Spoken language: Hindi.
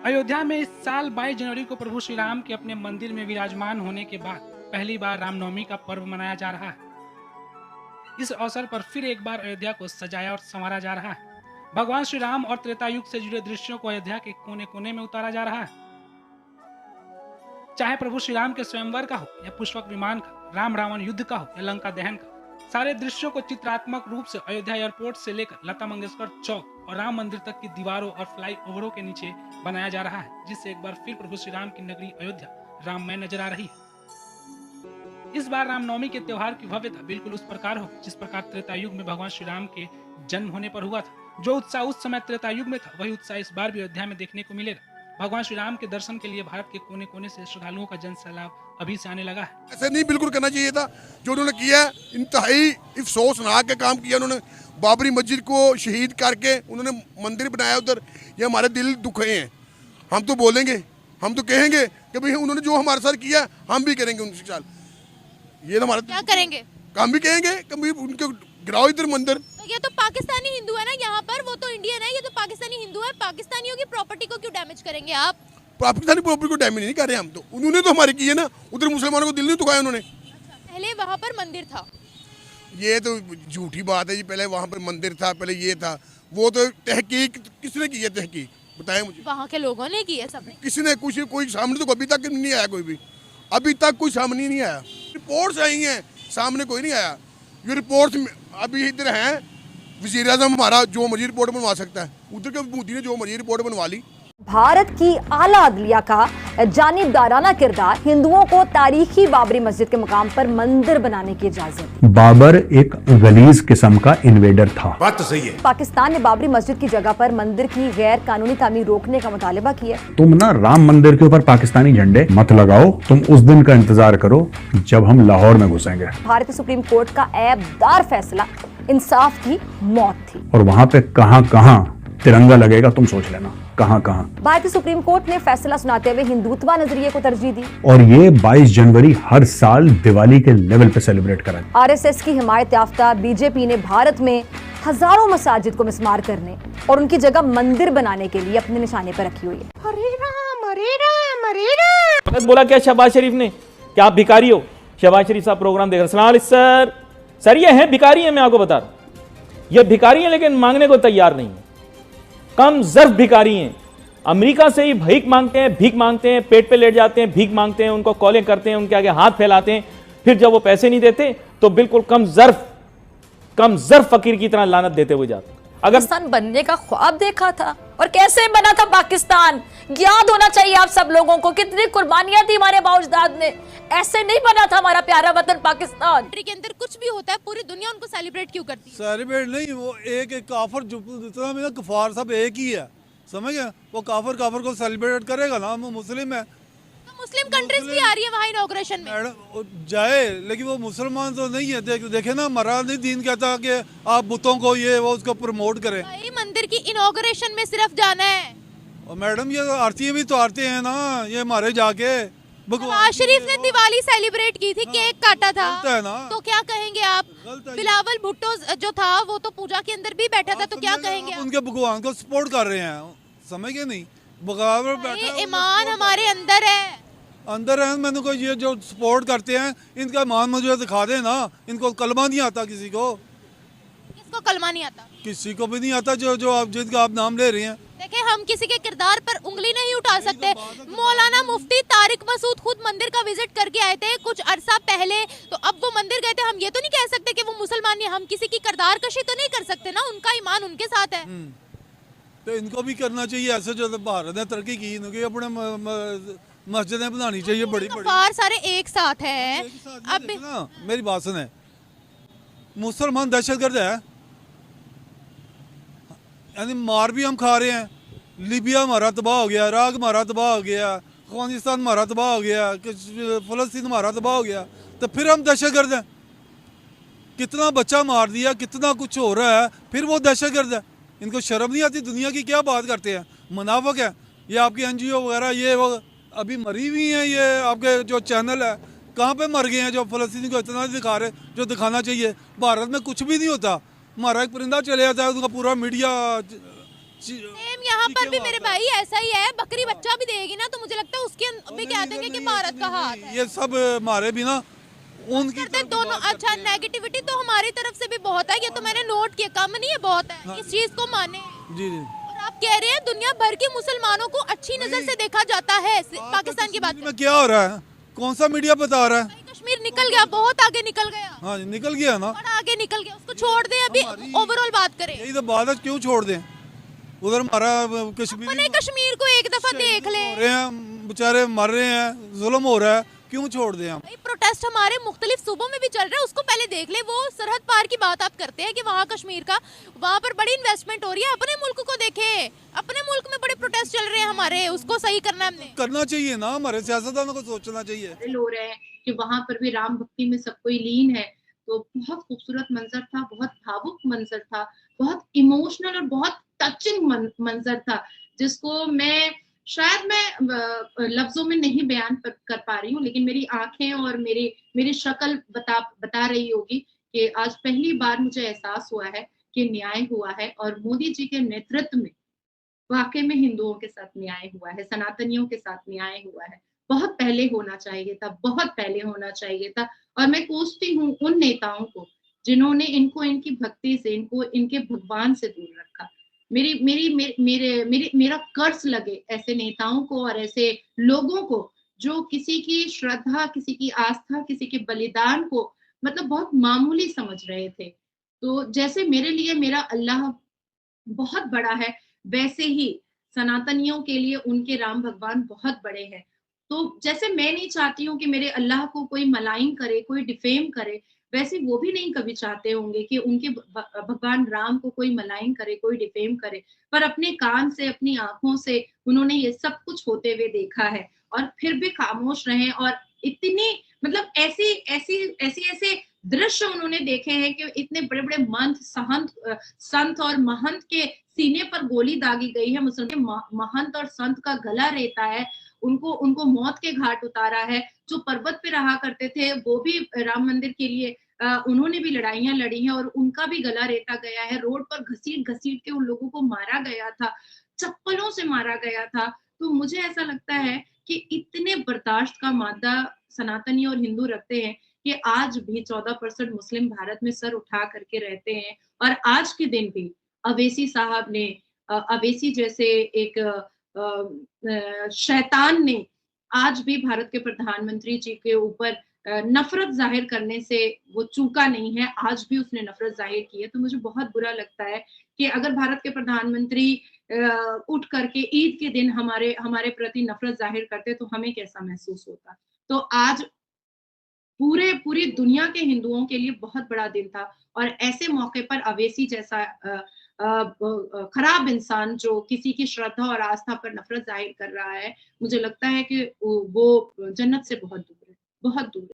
अयोध्या में इस साल 22 जनवरी को प्रभु श्री राम के अपने मंदिर में विराजमान होने के बाद पहली बार रामनवमी का पर्व मनाया जा रहा है। इस अवसर पर फिर एक बार अयोध्या को सजाया और संवारा जा रहा है। भगवान श्री राम और त्रेता युग से जुड़े दृश्यों को अयोध्या के कोने कोने में उतारा जा रहा है। चाहे प्रभु श्री राम के स्वयंवर का हो या पुष्पक विमान का, राम रावण युद्ध का हो या लंका दहन का, सारे दृश्यों को चित्रात्मक रूप से अयोध्या एयरपोर्ट से लेकर लता मंगेशकर चौक और राम मंदिर तक की दीवारों और फ्लाई ओवरों के नीचे बनाया जा रहा है, जिससे एक बार फिर प्रभु श्री राम की नगरी अयोध्या राममय नजर आ रही है। इस बार रामनवमी के त्योहार की भव्यता बिल्कुल उस प्रकार हो जिस प्रकार त्रेता युग में भगवान श्री राम के जन्म होने पर हुआ था। जो उत्साह उस समय त्रेता युग में था, वही उत्साह इस बार भी अयोध्या में देखने को मिलेगा। भगवान श्री राम के दर्शन के लिए भारत के कोने कोने से श्रद्धालुओं का जन सैलाब अभी से आने लगा है। ऐसे नहीं बिल्कुल करना चाहिए था जो उन्होंने किया है। इंतहाई अफसोसनाक के काम किया उन्होंने। बाबरी मस्जिद को शहीद करके उन्होंने मंदिर बनाया उधर। ये हमारे दिल दुखे हैं। हम तो बोलेंगे, हम तो कहेंगे कि भाई उन्होंने जो हमारे साथ किया हम भी करेंगे उनके साथ। ये तो हमारा क्या करेंगे? काम भी कहेंगे कभी उनके गिराओ इधर मंदिर। तो ये तो पाकिस्तानी हिंदू है ना, यहाँ पर वो तो इंडियन है, ये तो पाकिस्तानी हिंदू है। पाकिस्तानियों की प्रॉपर्टी को क्यों डैमेज करेंगे आप? पाकिस्तानी प्रॉपर्टी को डैमेज नहीं कर रहे हम तो। उन्होंने तो हमारे किए ना, उधर मुसलमानों को दिल नहीं दुखाया उन्होंने। पहले वहाँ पर मंदिर था। ये तो झूठी बात है जी। पहले वहाँ पर मंदिर था, पहले ये था। वो तो तहकीक किसने की है? तहकीक बताएं मुझे। वहाँ के लोगों ने की है, सबने। किसी ने कुछ कोई सामने तो अभी तक नहीं आया। कोई भी अभी तक कोई सामने नहीं आया। रिपोर्ट्स आई हैं, सामने कोई नहीं आया। ये रिपोर्ट्स अभी इधर हैं। वज़ीर आज़म हमारा जो मर्जी रिपोर्ट बनवा सकता है। उधर के मोदी ने जो मर्जी रिपोर्ट बनवा ली। भारत की आला अदलिया का जानिबदाराना किरदार हिंदुओं को तारीखी बाबरी मस्जिद के मुकाम पर मंदिर बनाने की इजाजत। बाबर एक गलीज किस्म का इन्वेडर था। बात तो सही है। पाकिस्तान ने बाबरी मस्जिद की जगह पर मंदिर की गैर कानूनी तामीर रोकने का मुतालबा किया। तुम ना राम मंदिर के ऊपर पाकिस्तानी झंडे मत लगाओ। तुम उस दिन का इंतजार करो जब हम लाहौर में घुसेंगे। भारतीय सुप्रीम कोर्ट का ऐबदार फैसला इंसाफ की मौत थी। और वहाँ पे कहाँ कहाँ तिरंगा लगेगा तुम सोच लेना। कहाँ कहाँ। भारतीय सुप्रीम कोर्ट ने फैसला सुनाते हुए हिंदुत्व नजरिए को तरजीह दी और ये 22 जनवरी हर साल दिवाली के लेवल पे सेलिब्रेट करा। आरएसएस की हिमायत याफ्ता बीजेपी ने भारत में हजारों मसाजिद को मिस्मार करने और उनकी जगह मंदिर बनाने के लिए अपने निशाने पर रखी हुई है। हरे राम हरे राम हरे राम। बोला क्या शहबाज शरीफ ने? क्या आप भिखारी हो? शहबाज शरीफ साहब प्रोग्राम देख रहे हैं। सर ये हैं भिखारी हैं, मैं आपको बता रहा हूं। ये भिखारी हैं लेकिन मांगने को तैयार नहीं है। कम ज़र्फ भिखारी हैं। अमेरिका से ही भीख मांगते हैं, पेट पे लेट जाते हैं, भीख मांगते हैं, उनको कॉलें करते हैं, उनके आगे हाथ फैलाते हैं। फिर जब वो पैसे नहीं देते तो बिल्कुल कम ज़र्फ फकीर की तरह लानत देते हुए जाते। अगर पाकिस्तान बनने का ख्वाब देखा था और कैसे बना था पाकिस्तान, याद होना चाहिए आप सब लोगों को। कितनी कुर्बानियां थी हमारे बाउजदाद ने। ऐसे नहीं बना था हमारा प्यारा वतन पाकिस्तान। कंट्री के अंदर कुछ भी होता है पूरी दुनिया उनको सेलिब्रेट क्यों करती है? सेलिब्रेट नहीं, वो एक काफर जितना भी ना कफार सब एक ही है, समझ गए? वो काफर को सेलिब्रेट करेगा ना, वो मुस्लिम है। तो मुस्लिम कंट्रीज भी आ रही है वहाँ इनॉग्रेशन में। जाए लेकिन वो मुसलमान तो नहीं है। देखे ना, हमारा नहीं दीन कहता कि आप बुतों को ये वो उसको प्रमोट करें। मंदिर की इनॉग्रेशन में सिर्फ जाना है। और मैडम ये आरती भी तो आरती है ना, ये हमारे जाके नवाज शरीफ ने दिवाली सेलिब्रेट की थी, केक काटा था ना। तो क्या कहेंगे आप? बिलावल भुट्टो जो था वो तो पूजा के अंदर भी बैठा था, तो क्या कहेंगे? उनके भगवान को सपोर्ट कर रहे हैं, समझ गए नहीं? बगावर बैठा, ईमान हमारे अंदर है। मैंने को ये जो सपोर्ट करते हैं इनका ईमान मुझे दिखा दे ना। इनको कलमा नहीं आता किसी को। किसको कलमा नहीं आता? किसी को भी नहीं आता जो आप जिनका आप नाम ले रही हैं। देखिए, हम किसी के किरदार पर उंगली नहीं उठा सकते। मौलाना मुफ्ती तारिक मसूद खुद मंदिर का विजिट करके आए थे कुछ अरसा पहले, तो अब वो मंदिर गए थे। हम ये तो नहीं कह सकते कि वो मुसलमान है। हम किसी की किरदार कशी तो नहीं कर सकते ना, उनका ईमान उनके साथ है। तो इनको भी करना चाहिए ऐसे। जो भारत ने तरक्की की, इनकी अपने मस्जिदें बनानी चाहिए बड़ी बड़ी। सारे एक साथ है। अब ना मेरी बात सुने, मुसलमान दहशतगर्द है, यानी मार भी हम खा रहे हैं। लीबिया हमारा तबाह हो गया, इराक हमारा तबाह हो गया, अफगानिस्तान हमारा तबाह हो गया, फ़लस्तीन हमारा तबाह हो गया, तो फिर हम दहशतगर्द हैं। कितना बच्चा मार दिया, कितना कुछ हो रहा है, फिर वो दहशतगर्द है। इनको शर्म नहीं आती? दुनिया की क्या बात करते हैं, मुनाफिक है ये आपकी NGO वगैरह। ये वो अभी मरी हुई हैं, ये आपके जो चैनल है कहाँ पे मर गए हैं जो फ़लस्तीन को इतना दिखा रहे जो दिखाना चाहिए। भारत में कुछ भी नहीं होता। हमारा एक परिंदा चले जाता है, उनका पूरा मीडिया सेम यहाँ पर भी मेरे भाई ऐसा ही है, बकरी बच्चा भी देगी ना तो मुझे लगता है उसके भी कह देंगे कि भारत का हाथ है। ये सब हमारे भी ना उनकी करते दोनों। अच्छा, नेगेटिविटी तो हमारी तरफ से भी बहुत है, ये तो मैंने नोट किया, कम नहीं है, बहुत है। इस चीज को माने। जी जी। और आप कह रहे हैं दुनिया भर के मुसलमानों को अच्छी नजर से देखा जाता है, पाकिस्तान की बात में क्या हो रहा है, कौन सा मीडिया बता रहा है? कश्मीर निकल गया, बहुत आगे निकल गया। हाँ जी, निकल गया ना, बड़ा आगे निकल गया, उसको छोड़ दे। अभी ओवरऑल बात करें, यही तो बात है, क्यों छोड़ दें? उधर हमारा कश्मीर, अपने कश्मीर को एक दफा देख ले। हो रहे हैं बेचारे, मर रहे हैं, जुल्म हो रहा है, क्यों छोड़ दें हम? प्रोटेस्ट हमारे मुख्तलिफ सूबों में भी चल रहा है, उसको पहले देख ले। वो सरहद पार की बात आप करते हैं कि वहाँ कश्मीर का, वहाँ पर बड़ी इन्वेस्टमेंट हो रही है, अपने मुल्क को देखे। अपने मुल्क में बड़े प्रोटेस्ट चल रहे हैं हमारे, उसको सही करना हमने करना चाहिए ना, हमारे सियासतदानों को सोचना चाहिए। हो रहे हैं कि वहाँ पर भी राम भक्ति में सब कोई लीन है। तो बहुत खूबसूरत मंजर था, बहुत भावुक मंजर था, बहुत इमोशनल और बहुत टचिंग मंजर था, जिसको शायद मैं लफ्जों में नहीं बयान कर पा रही हूँ, लेकिन मेरी आंखें और मेरी शक्ल बता रही होगी कि आज पहली बार मुझे एहसास हुआ है कि न्याय हुआ है, और मोदी जी के नेतृत्व में वाकई में हिंदुओं के साथ न्याय हुआ है, सनातनियों के साथ न्याय हुआ है। बहुत पहले होना चाहिए था, बहुत पहले होना चाहिए था। और मैं कोसती हूँ उन नेताओं को जिन्होंने इनको इनकी भक्ति से, इनको इनके भगवान से दूर रखा। मेरा कर्ज लगे ऐसे नेताओं को और ऐसे लोगों को जो किसी की श्रद्धा, किसी की आस्था, किसी के बलिदान को मतलब बहुत मामूली समझ रहे थे। तो जैसे मेरे लिए मेरा अल्लाह बहुत बड़ा है, वैसे ही सनातनियों के लिए उनके राम भगवान बहुत बड़े हैं। तो जैसे मैं नहीं चाहती हूँ कि मेरे अल्लाह को कोई मलाइन करे, कोई डिफेम करे, वैसे वो भी नहीं कभी चाहते होंगे कि उनके भगवान राम को कोई मलाइन करे, कोई डिफेम करे। पर अपने कान से, अपनी आंखों से उन्होंने ये सब कुछ होते हुए देखा है और फिर भी खामोश रहे। और इतनी मतलब ऐसे दृश्य उन्होंने देखे हैं कि इतने बड़े बड़े संत और महंत के सीने पर गोली दागी गई है, मुसलमान महंत और संत का गला रेता है, उनको मौत के घाट उतारा है। जो पर्वत पे रहा करते थे वो भी राम मंदिर के लिए उन्होंने भी लड़ाइयां लड़ी हैं और उनका भी गला रेता गया है। रोड पर घसीट के उन लोगों को मारा गया था, चप्पलों से मारा गया था। तो मुझे ऐसा लगता है कि इतने बर्दाश्त का मादा सनातनी और हिंदू रखते हैं कि आज भी 14% मुस्लिम भारत में सर उठा करके रहते हैं। और आज के दिन भी अवैसी साहब ने, अवैसी जैसे एक शैतान ने आज भी भारत के प्रधानमंत्री जी के ऊपर नफरत जाहिर करने से वो चूका नहीं है, आज भी उसने नफरत जाहिर की है। तो मुझे बहुत बुरा लगता है कि अगर भारत के प्रधानमंत्री उठ करके ईद के दिन हमारे प्रति नफरत जाहिर करते तो हमें कैसा महसूस होता। तो आज पूरी दुनिया के हिंदुओं के लिए बहुत बड़ा दिन था और ऐसे मौके पर अवैसी जैसा खराब इंसान जो किसी की श्रद्धा और आस्था पर नफरत जाहिर कर रहा है, मुझे लगता है कि वो जन्नत से बहुत दूर है, बहुत दूर है।